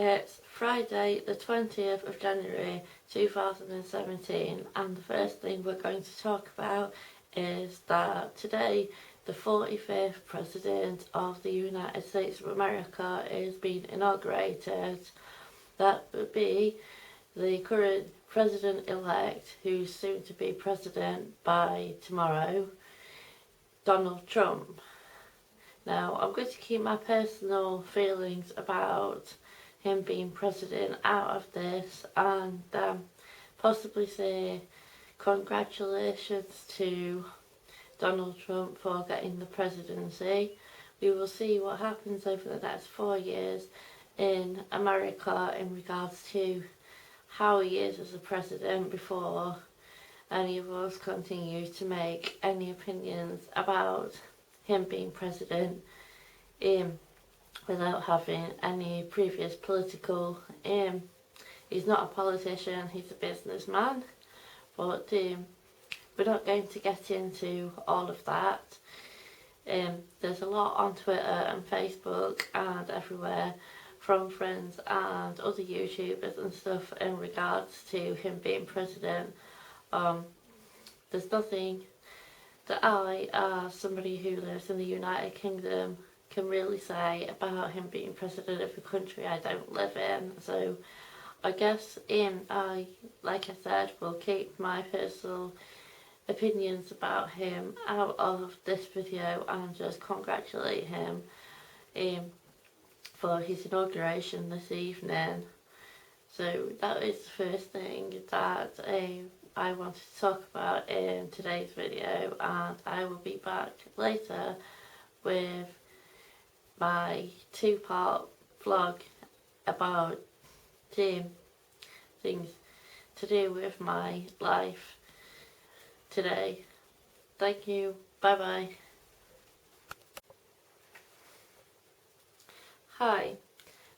It's Friday the 20th of January 2017 and the first thing we're going to talk about is that today the 45th President of the United States of America is being inaugurated. That would be the current President-elect, who's soon to be President by tomorrow, Donald Trump. Now, I'm going to keep my personal feelings about him being president out of this and possibly say congratulations to Donald Trump for getting the presidency. We will see what happens over the next 4 years in America in regards to how he is as a president before any of us continue to make any opinions about him being president without having any previous political he's not a politician, he's a businessman, but we're not going to get into all of that. There's a lot on Twitter and Facebook and everywhere from friends and other YouTubers and stuff in regards to him being president. There's nothing that I, as somebody who lives in the United Kingdom, can really say about him being president of a country I don't live in. So I guess I, like I said, will keep my personal opinions about him out of this video and just congratulate him for his inauguration this evening. So that is the first thing that I wanted to talk about in today's video, and I will be back later with my two-part vlog about things to do with my life today. Thank you. Bye bye. Hi.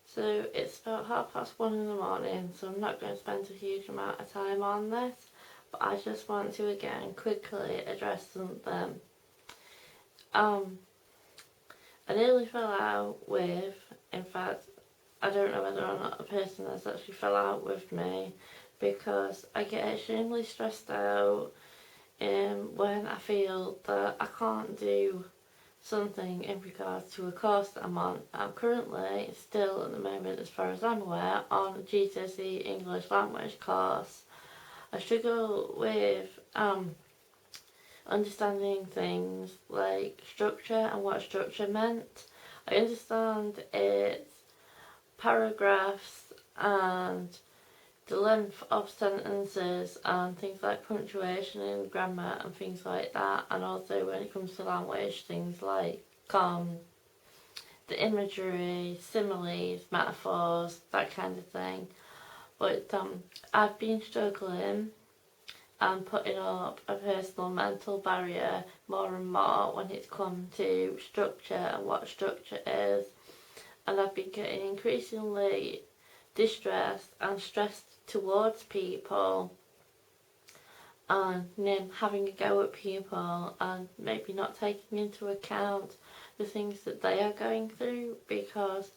So it's about 1:30 in the morning, so I'm not going to spend a huge amount of time on this, but I just want to again quickly address something. I nearly fell out with, in fact, I don't know whether or not a person has actually fell out with me, because I get extremely stressed out when I feel that I can't do something in regards to a course that I'm on. I'm currently still at the moment, as far as I'm aware, on a GCSE English language course. I struggle with understanding things like structure and what structure meant. I understand it's paragraphs and the length of sentences and things like punctuation and grammar and things like that, and also when it comes to language, things like the imagery, similes, metaphors, that kind of thing. But I've been struggling and putting up a personal mental barrier more and more when it's come to structure and what structure is, and I've been getting increasingly distressed and stressed towards people and having a go at people and maybe not taking into account the things that they are going through, because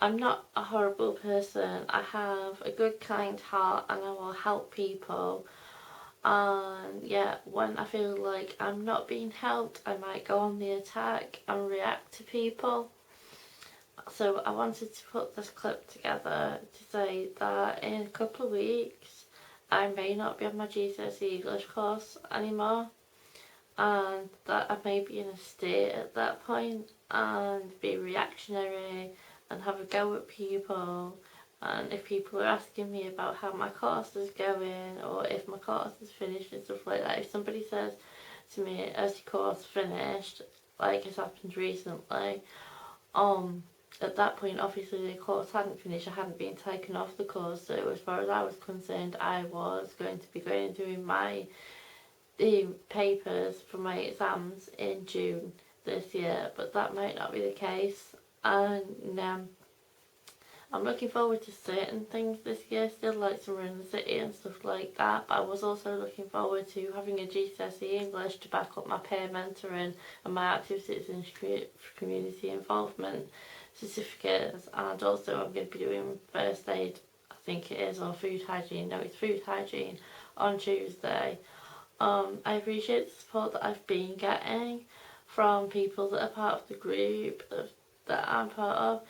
I'm not a horrible person. I have a good, kind heart and I will help people. And yeah, when I feel like I'm not being helped, I might go on the attack and react to people. So I wanted to put this clip together to say that in a couple of weeks I may not be on my GCSE English course anymore, and that I may be in a state at that point and be reactionary and have a go at people. And if people are asking me about how my course is going or if my course is finished and stuff like that, if somebody says to me, "Is your course finished?" like has happened recently, at that point obviously the course hadn't finished, I hadn't been taken off the course, so as far as I was concerned I was going to be going and doing my papers for my exams in June this year, but that might not be the case. And I'm looking forward to certain things this year still, like summer in the city and stuff like that, but I was also looking forward to having a GCSE English to back up my peer mentoring and my activities in community involvement. certificates, and also I'm going to be doing first aid, I think it is, or food hygiene, no it's food hygiene, on Tuesday. I appreciate the support that I've been getting from people that are part of the group that I'm part of.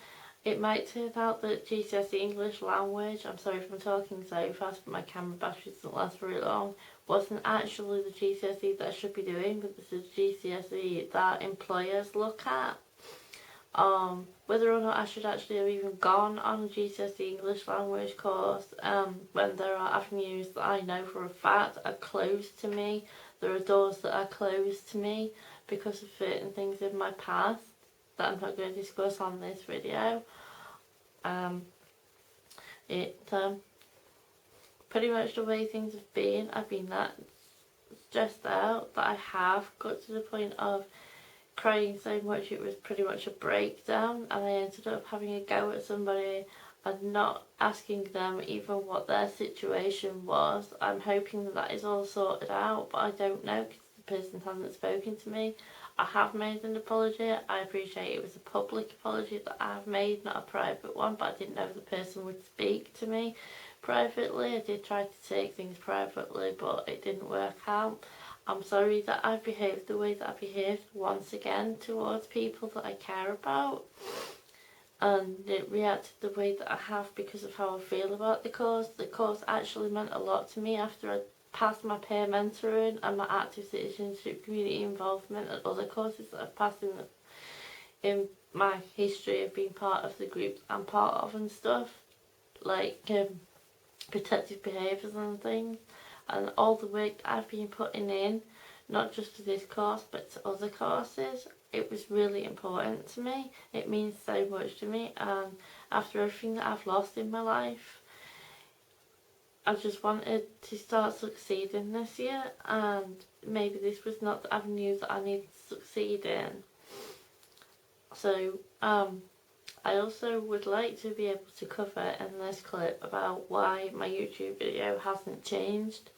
It might turn out that GCSE English language, I'm sorry if I'm talking so fast but my camera battery doesn't last very long, wasn't actually the GCSE that I should be doing, but this is GCSE that employers look at. Whether or not I should actually have even gone on a GCSE English language course, when there are avenues that I know for a fact are closed to me. There are doors that are closed to me because of certain things in my past that I'm not going to discuss on this video. Pretty much the way things have been, I've been that stressed out that I have got to the point of crying so much it was pretty much a breakdown, and I ended up having a go at somebody and not asking them even what their situation was. I'm hoping that is all sorted out, but I don't know because the person hasn't spoken to me. I have made an apology. I appreciate it was a public apology that I have made, not a private one, but I didn't know the person would speak to me privately. I did try to take things privately, but it didn't work out. I'm sorry that I've behaved the way that I behaved once again towards people that I care about, and it reacted the way that I have because of how I feel about the course. The course actually meant a lot to me after I passed my peer mentoring and my active citizenship, community involvement, and other courses that I've passed in my history of being part of the group I'm part of and stuff, like protective behaviours and things. And all the work that I've been putting in, not just to this course but to other courses, it was really important to me. It means so much to me, and after everything that I've lost in my life, I just wanted to start succeeding this year, and maybe this was not the avenue that I needed to succeed in. So I also would like to be able to cover in this clip about why my YouTube video hasn't changed.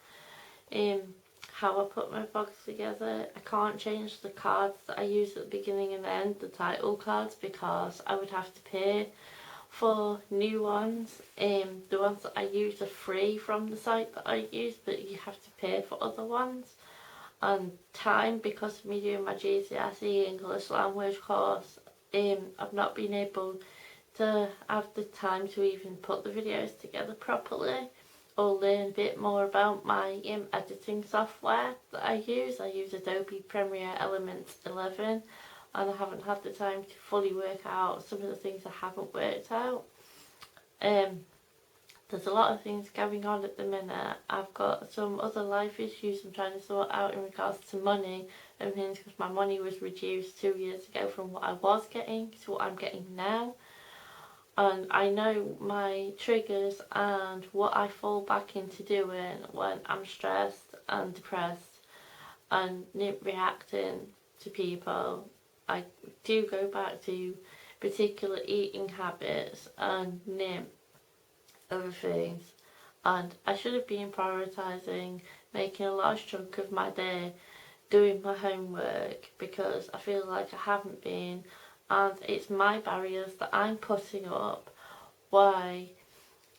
How I put my vlogs together. I can't change the cards that I use at the beginning and end, the title cards, because I would have to pay for new ones. The ones that I use are free from the site that I use, but you have to pay for other ones. And time, because of me doing my GCSE English language course, I've not been able to have the time to even put the videos together properly or learn a bit more about my editing software that I use. I use Adobe Premiere Elements 11, and I haven't had the time to fully work out some of the things I haven't worked out. There's a lot of things going on at the minute. I've got some other life issues I'm trying to sort out in regards to money and things, because my money was reduced 2 years ago from what I was getting to what I'm getting now. And I know my triggers and what I fall back into doing when I'm stressed and depressed and reacting to people. I do go back to particular eating habits and other things. And I should have been prioritising making a large chunk of my day doing my homework, because I feel like I haven't been, and it's my barriers that I'm putting up why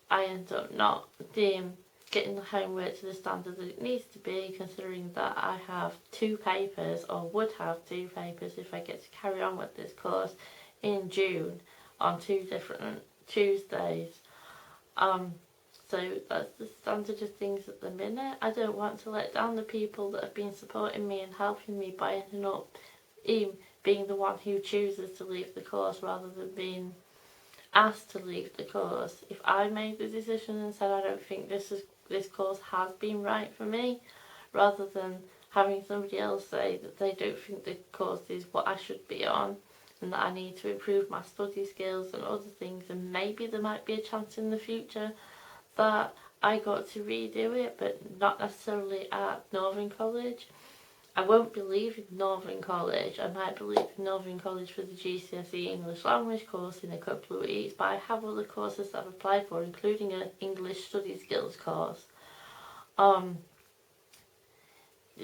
I end up not getting the homework to the standard that it needs to be, considering that I have 2 papers, or would have 2 papers if I get to carry on with this course in June on 2 different Tuesdays. So that's the standard of things at the minute. I don't want to let down the people that have been supporting me and helping me by ending up being the one who chooses to leave the course rather than being asked to leave the course. If I made the decision and said I don't think this course has been right for me, rather than having somebody else say that they don't think the course is what I should be on and that I need to improve my study skills and other things, and maybe there might be a chance in the future that I got to redo it, but not necessarily at Northern College. I won't be leaving Northern College. I might be leaving Northern College for the GCSE English language course in a couple of weeks, but I have other courses that I've applied for, including an English study skills course. None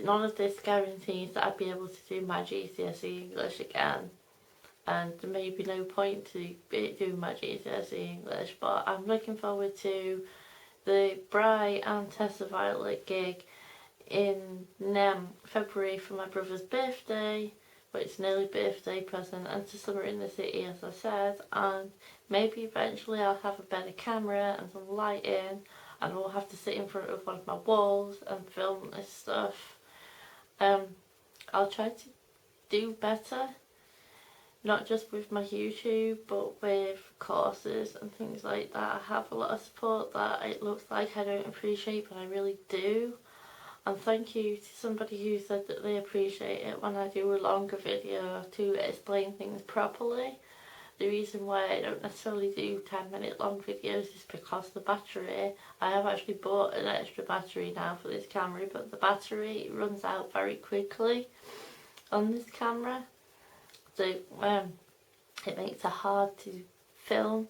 of this guarantees that I'd be able to do my GCSE English again. and there may be no point to do my GCSE English, but I'm looking forward to the Bry and Tessa Violet gig in February for my brother's birthday, but it's an early birthday present, and to Summer in the City, as I said, and maybe eventually I'll have a better camera and some lighting, and I won't have to sit in front of one of my walls and film this stuff. I'll try to do better, not just with my YouTube, but with courses and things like that. I have a lot of support that it looks like I don't appreciate, but I really do. And thank you to somebody who said that they appreciate it when I do a longer video to explain things properly. The reason why I don't necessarily do 10-minute long videos is because the battery, I have actually bought an extra battery now for this camera, but the battery runs out very quickly on this camera. So it makes it hard to film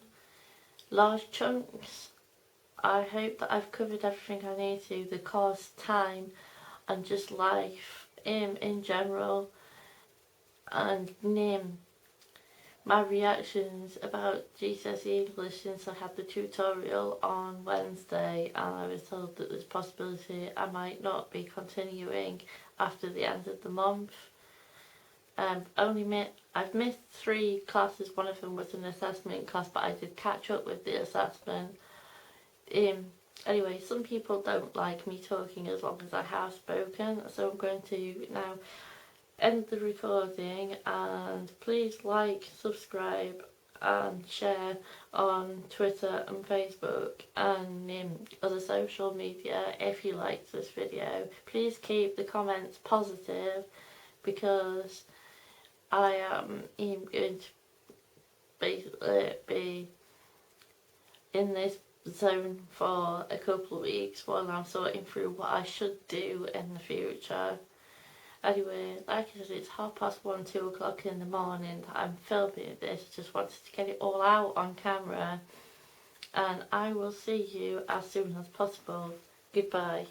large chunks. I hope that I've covered everything I need to, the course, time, and just life in general, and my reactions about GCSE English since I had the tutorial on Wednesday, and I was told that there's a possibility I might not be continuing after the end of the month. I've missed 3 classes. One of them was an assessment class, but I did catch up with the assessment. Anyway, some people don't like me talking as long as I have spoken, so I'm going to now end the recording, and please like, subscribe and share on Twitter and Facebook and other social media if you liked this video. Please keep the comments positive, because I am going to basically be in this zone for a couple of weeks while I'm sorting through what I should do in the future. Anyway, like I said, it's 1:30, 2 o'clock in the morning that I'm filming this. Just wanted to get it all out on camera, and I will see you as soon as possible. Goodbye.